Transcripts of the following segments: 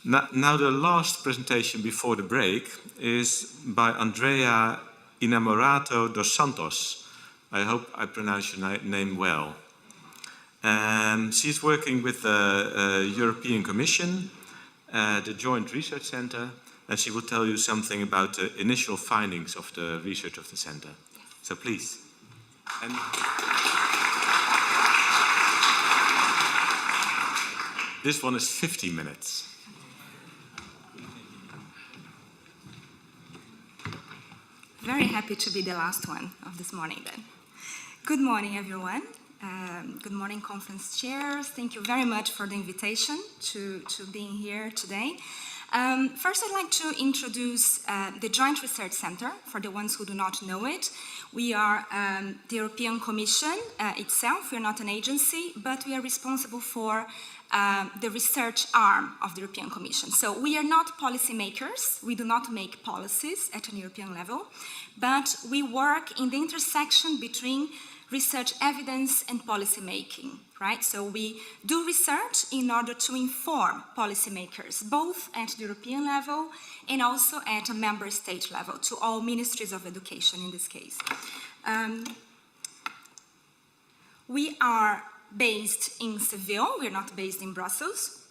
Now the last presentation before the break is by Andreia Inamorato dos Santos. I hope I pronounce your name well. She's working with the European Commission, the Joint Research Center, and she will tell you something about the initial findings of the research of the center. So please. And this one is 50 minutes. Very happy to be the last one of this morning then. Good morning, everyone. Good morning, conference chairs. Thank you very much for the invitation to being here today. First, I'd like to introduce the Joint Research Center, for the ones who do not know it. We are the European Commission itself. We're not an agency, but we are responsible for the research arm of the European Commission. So we are not policymakers. We do not make policies at an European level, but we work in the intersection between research evidence and policy making, right? So we do research in order to inform policymakers, both at the European level and also at a member state level, to all ministries of education in this case. We are based in Seville, we're not based in Brussels.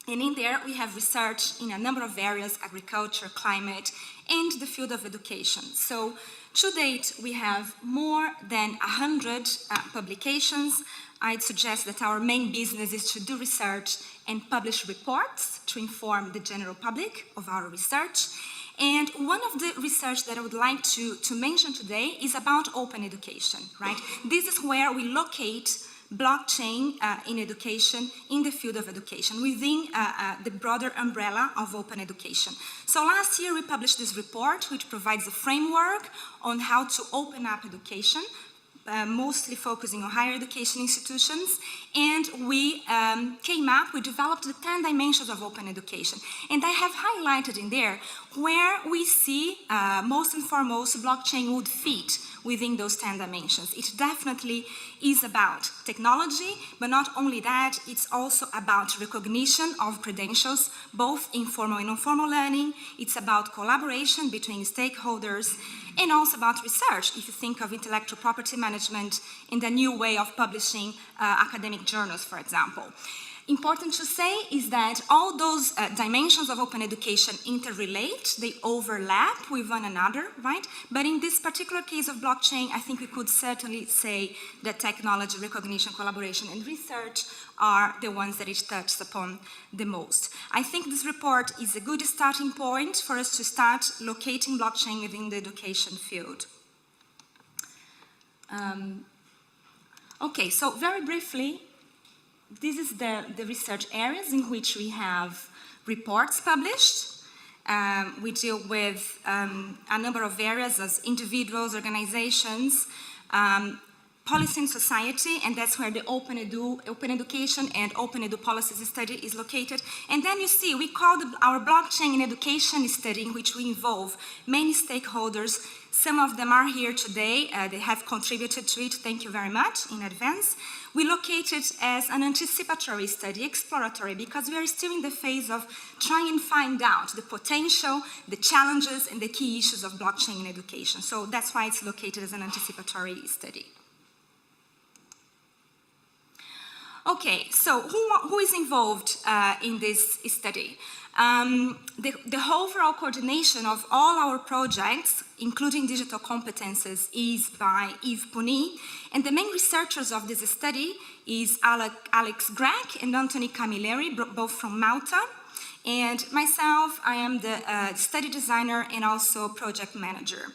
And in there we have research in a number of areas: agriculture, climate, and the field of education. So to date, we have more than 100 publications. I'd suggest that our main business is to do research and publish reports to inform the general public of our research. And one of the research that I would like to mention today is about open education, right? This is where we locate blockchain in education, in the field of education, within the broader umbrella of open education. So last year we published this report, which provides a framework on how to open up education, mostly focusing on higher education institutions, and we developed the 10 dimensions of open education. And I have highlighted in there where we see, most and foremost, blockchain would fit within those 10 dimensions. It definitely is about technology, but not only that, it's also about recognition of credentials, both informal and non-formal learning. It's about collaboration between stakeholders, and also about research, if you think of intellectual property management in the new way of publishing academic journals, for example. Important to say is that all those dimensions of open education interrelate, they overlap with one another, right? But in this particular case of blockchain, I think we could certainly say that technology, recognition, collaboration, and research are the ones that it touches upon the most. I think this report is a good starting point for us to start locating blockchain within the education field. Okay, so very briefly, this is the research areas in which we have reports published. We deal with a number of areas as individuals, organizations, policy and society, and that's where the open education and open edu policies study is located. And then you see, we call our blockchain in education study, in which we involve many stakeholders. Some of them are here today. They have contributed to it. Thank you very much in advance. We locate it as an anticipatory study, exploratory, because we are still in the phase of trying and find out the potential, the challenges, and the key issues of blockchain in education. So that's why it's located as an anticipatory study. Okay, so who is involved in this study? The overall coordination of all our projects, including digital competences, is by Yves Puni, and the main researchers of this study is Alex Gregg and Anthony Camilleri, both from Malta, and myself, I am the study designer and also project manager.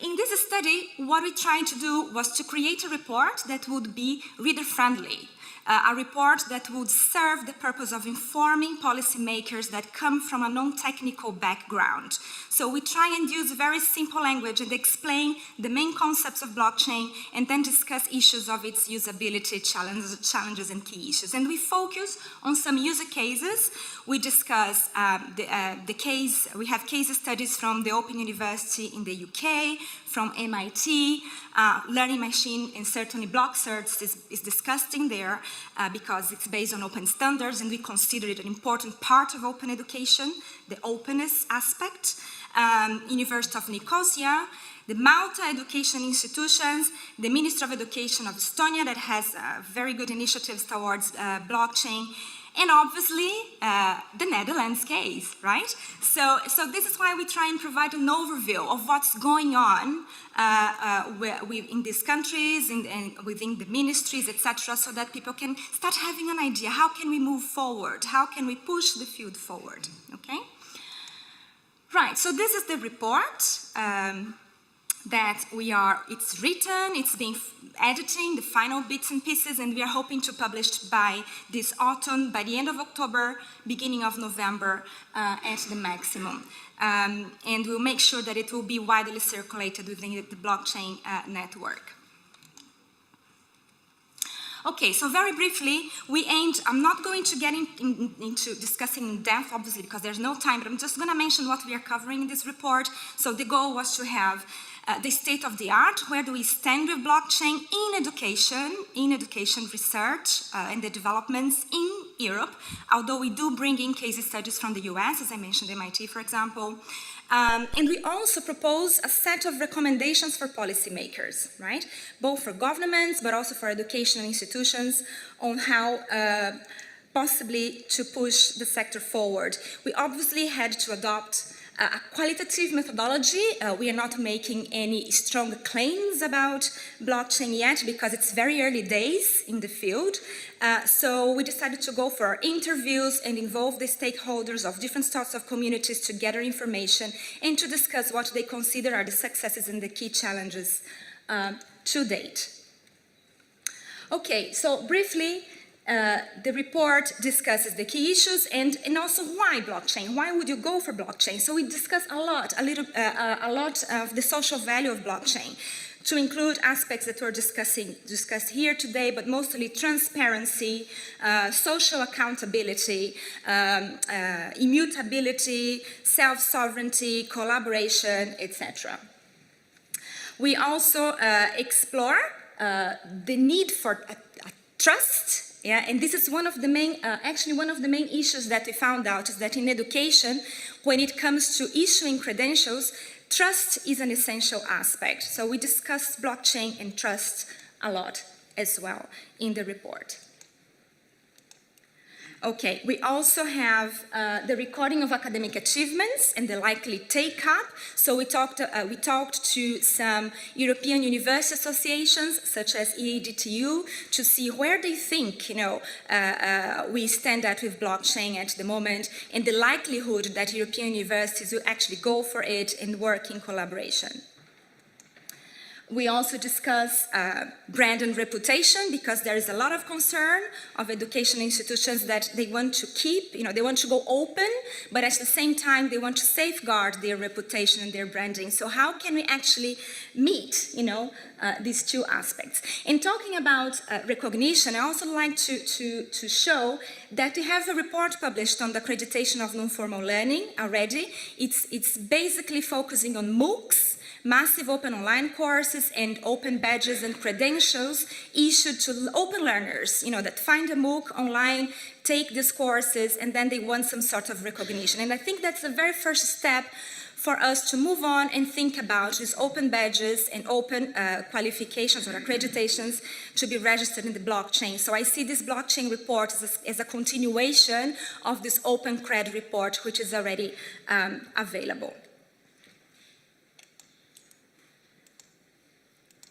In this study, what we tried to do was to create a report that would be reader-friendly. A report that would serve the purpose of informing policymakers that come from a non-technical background. So we try and use very simple language and explain the main concepts of blockchain and then discuss issues of its usability, challenges and key issues. And we focus on some user cases. We discuss we have case studies from the Open University in the UK, from MIT, Learning Machine, and certainly block search is discussed in there. because it's based on open standards and we consider it an important part of open education, the openness aspect. University of Nicosia, the Malta Education Institutions, the Ministry of Education of Estonia that has very good initiatives towards blockchain, and obviously the Netherlands case, right? So this is why we try and provide an overview of what's going on in these countries and within the ministries, etc., so that people can start having an idea. How can we move forward? How can we push the field forward? Okay? Right, so this is the report that it's written, it's being editing, the final bits and pieces, and we are hoping to publish by this autumn, by the end of October, beginning of November at the maximum. And we'll make sure that it will be widely circulated within the blockchain network. Okay, so very briefly, I'm not going to get into discussing in depth, obviously, because there's no time, but I'm just going to mention what we are covering in this report. So the goal was to have the state of the art, where do we stand with blockchain in education research and the developments in Europe, although we do bring in case studies from the US, as I mentioned, MIT, for example. And we also propose a set of recommendations for policymakers, right? Both for governments, but also for educational institutions on how possibly to push the sector forward. We obviously had to adopt a qualitative methodology. We are not making any strong claims about blockchain yet because it's very early days in the field. So we decided to go for interviews and involve the stakeholders of different sorts of communities to gather information and to discuss what they consider are the successes and the key challenges to date. Okay, so briefly, the report discusses the key issues and also why blockchain. Why would you go for blockchain? So we discuss a lot of the social value of blockchain, to include aspects that we're discussed here today, but mostly transparency, social accountability, immutability, self-sovereignty, collaboration, etc. We also explore the need for trust. Yeah, and this is one of the main, actually one of the main issues that we found out is that in education, when it comes to issuing credentials, trust is an essential aspect. So we discussed blockchain and trust a lot as well in the report. Okay, we also have the recording of academic achievements and the likely take-up. So we talked to some European university associations, such as EADTU, to see where they think, we stand at with blockchain at the moment, and the likelihood that European universities will actually go for it and work in collaboration. We also discuss brand and reputation, because there is a lot of concern of educational institutions that they want to keep, they want to go open, but at the same time they want to safeguard their reputation and their branding. So how can we actually meet, these two aspects? In talking about recognition, I also like to show that we have a report published on the accreditation of non-formal learning already. It's basically focusing on MOOCs, massive open online courses, and open badges and credentials issued to open learners, that find a MOOC online, take these courses, and then they want some sort of recognition. And I think that's the very first step for us to move on and think about these open badges and open qualifications or accreditations to be registered in the blockchain. So I see this blockchain report as a continuation of this open cred report, which is already available.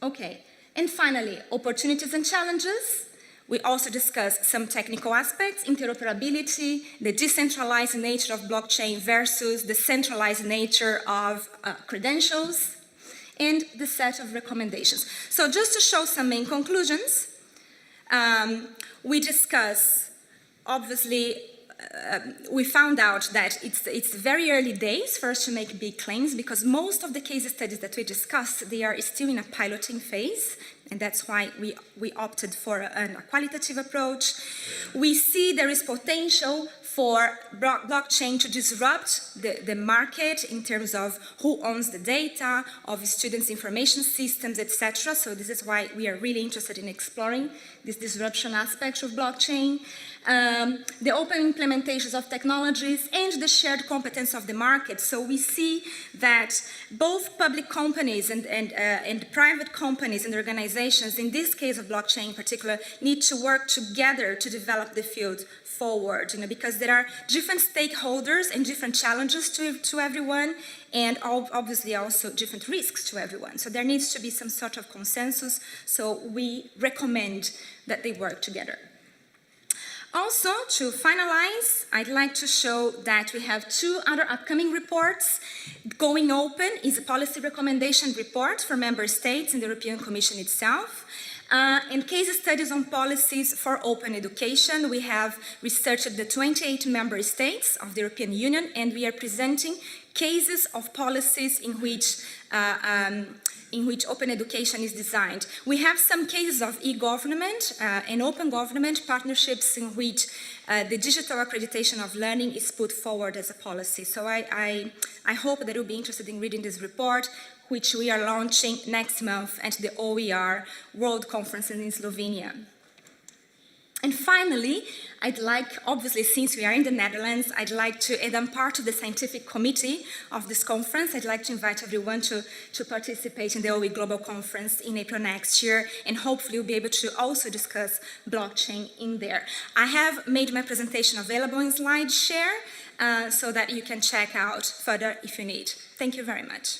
Okay, and finally, opportunities and challenges. We also discuss some technical aspects, interoperability, the decentralized nature of blockchain versus the centralized nature of credentials, and the set of recommendations. So just to show some main conclusions, we discuss, obviously, we found out that it's very early days for us to make big claims, because most of the case studies that we discussed, they are still in a piloting phase. and that's why we opted for a qualitative approach. We see there is potential for blockchain to disrupt the market in terms of who owns the data, of students' information systems, etc. So this is why we are really interested in exploring this disruption aspect of blockchain. The open implementations of technologies and the shared competence of the market. So we see that both public companies and private companies and organizations, in this case of blockchain in particular, need to work together to develop the field forward, because there are different stakeholders and different challenges to everyone, and obviously also different risks to everyone. So there needs to be some sort of consensus, so we recommend that they work together. Also, to finalize, I'd like to show that we have 2 other upcoming reports. Going Open is a policy recommendation report for member states and the European Commission itself. And case studies on policies for open education. We have researched the 28 member states of the European Union, and we are presenting cases of policies in which open education is designed. We have some cases of e-government and open government partnerships in which the digital accreditation of learning is put forward as a policy. So I hope that you'll be interested in reading this report, which we are launching next month at the OER World Conference in Slovenia. And finally, I'd like, obviously since we are in the Netherlands, I'd like to, and I'm part of the scientific committee of this conference, I'd like to invite everyone to participate in the OE Global Conference in April next year, and hopefully we'll be able to also discuss blockchain in there. I have made my presentation available in SlideShare so that you can check out further if you need. Thank you very much.